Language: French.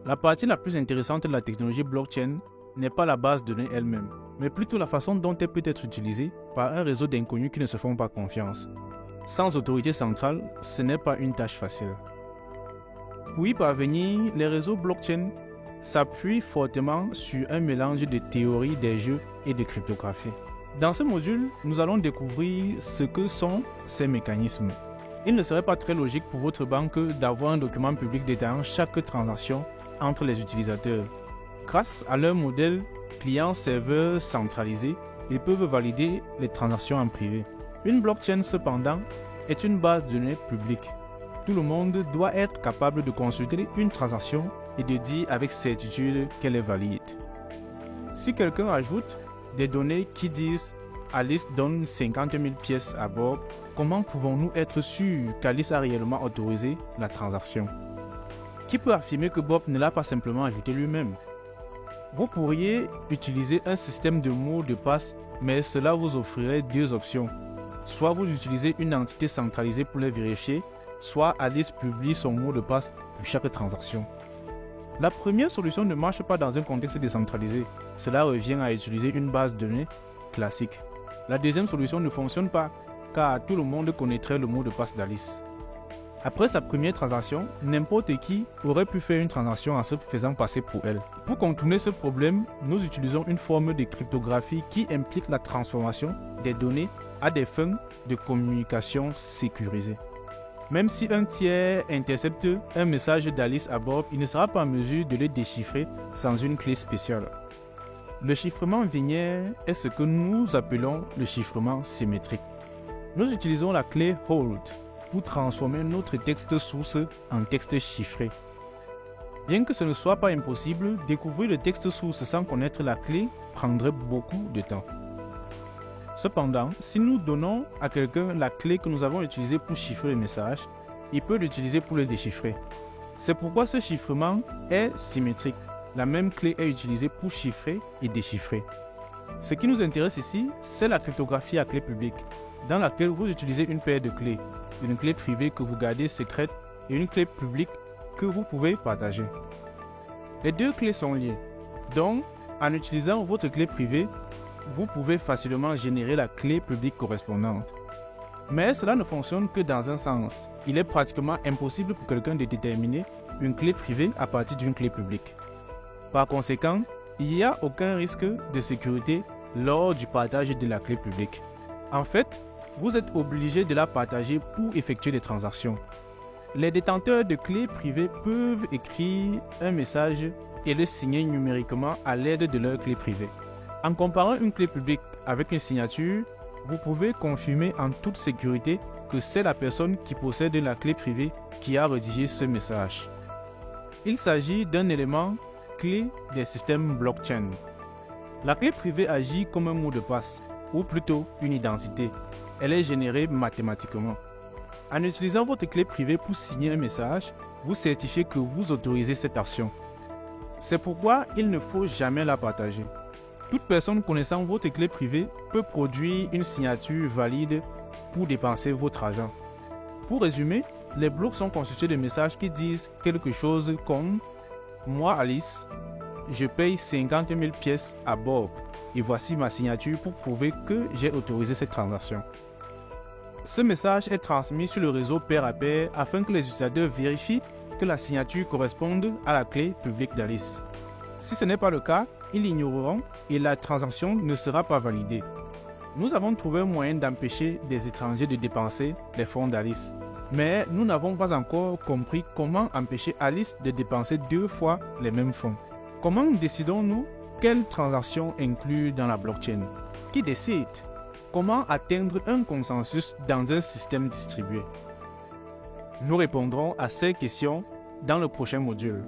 La partie la plus intéressante de la technologie blockchain n'est pas la base de données elle-même, mais plutôt la façon dont elle peut être utilisée par un réseau d'inconnus qui ne se font pas confiance. Sans autorité centrale, ce n'est pas une tâche facile. Pour y parvenir, les réseaux blockchain s'appuient fortement sur un mélange de théorie des jeux et de cryptographie. Dans ce module, nous allons découvrir ce que sont ces mécanismes. Il ne serait pas très logique pour votre banque d'avoir un document public détaillant chaque transaction entre les utilisateurs. Grâce à leur modèle client-serveur centralisé, ils peuvent valider les transactions en privé. Une blockchain, cependant, est une base de données publique. Tout le monde doit être capable de consulter une transaction et de dire avec certitude qu'elle est valide. Si quelqu'un ajoute des données qui disent « Alice donne 50 000 pièces à Bob », comment pouvons-nous être sûrs qu'Alice a réellement autorisé la transaction? Qui peut affirmer que Bob ne l'a pas simplement ajouté lui-même? Vous pourriez utiliser un système de mots de passe, mais cela vous offrirait deux options. Soit vous utilisez une entité centralisée pour les vérifier, soit Alice publie son mot de passe pour chaque transaction. La première solution ne marche pas dans un contexte décentralisé. Cela revient à utiliser une base de données classique. La deuxième solution ne fonctionne pas, car tout le monde connaîtrait le mot de passe d'Alice. Après sa première transaction, n'importe qui aurait pu faire une transaction en se faisant passer pour elle. Pour contourner ce problème, nous utilisons une forme de cryptographie qui implique la transformation des données à des fins de communication sécurisée. Même si un tiers intercepte un message d'Alice à Bob, il ne sera pas en mesure de le déchiffrer sans une clé spéciale. Le chiffrement binaire est ce que nous appelons le chiffrement symétrique. Nous utilisons la clé HOLD pour transformer notre texte source en texte chiffré. Bien que ce ne soit pas impossible, découvrir le texte source sans connaître la clé prendrait beaucoup de temps. Cependant, si nous donnons à quelqu'un la clé que nous avons utilisée pour chiffrer le message, il peut l'utiliser pour le déchiffrer. C'est pourquoi ce chiffrement est symétrique. La même clé est utilisée pour chiffrer et déchiffrer. Ce qui nous intéresse ici, c'est la cryptographie à clé publique, dans laquelle vous utilisez une paire de clés, une clé privée que vous gardez secrète et une clé publique que vous pouvez partager. Les deux clés sont liées, donc en utilisant votre clé privée, vous pouvez facilement générer la clé publique correspondante. Mais cela ne fonctionne que dans un sens. Il est pratiquement impossible pour quelqu'un de déterminer une clé privée à partir d'une clé publique. Par conséquent, il n'y a aucun risque de sécurité lors du partage de la clé publique. En fait, vous êtes obligé de la partager pour effectuer des transactions. Les détenteurs de clés privées peuvent écrire un message et le signer numériquement à l'aide de leur clé privée. En comparant une clé publique avec une signature, vous pouvez confirmer en toute sécurité que c'est la personne qui possède la clé privée qui a rédigé ce message. Il s'agit d'un élément clé des systèmes blockchain. La clé privée agit comme un mot de passe, ou plutôt une identité. Elle est générée mathématiquement. En utilisant votre clé privée pour signer un message, vous certifiez que vous autorisez cette action. C'est pourquoi il ne faut jamais la partager. Toute personne connaissant votre clé privée peut produire une signature valide pour dépenser votre argent. Pour résumer, les blocs sont constitués de messages qui disent quelque chose comme « Moi, Alice, je paye 50 000 pièces à Bob et voici ma signature pour prouver que j'ai autorisé cette transaction. » Ce message est transmis sur le réseau pair à pair afin que les utilisateurs vérifient que la signature corresponde à la clé publique d'Alice. Si ce n'est pas le cas, ils l'ignoreront et la transaction ne sera pas validée. Nous avons trouvé un moyen d'empêcher des étrangers de dépenser les fonds d'Alice. Mais nous n'avons pas encore compris comment empêcher Alice de dépenser deux fois les mêmes fonds. Comment décidons-nous quelle transaction inclure dans la blockchain? Qui décide? Comment atteindre un consensus dans un système distribué? Nous répondrons à ces questions dans le prochain module.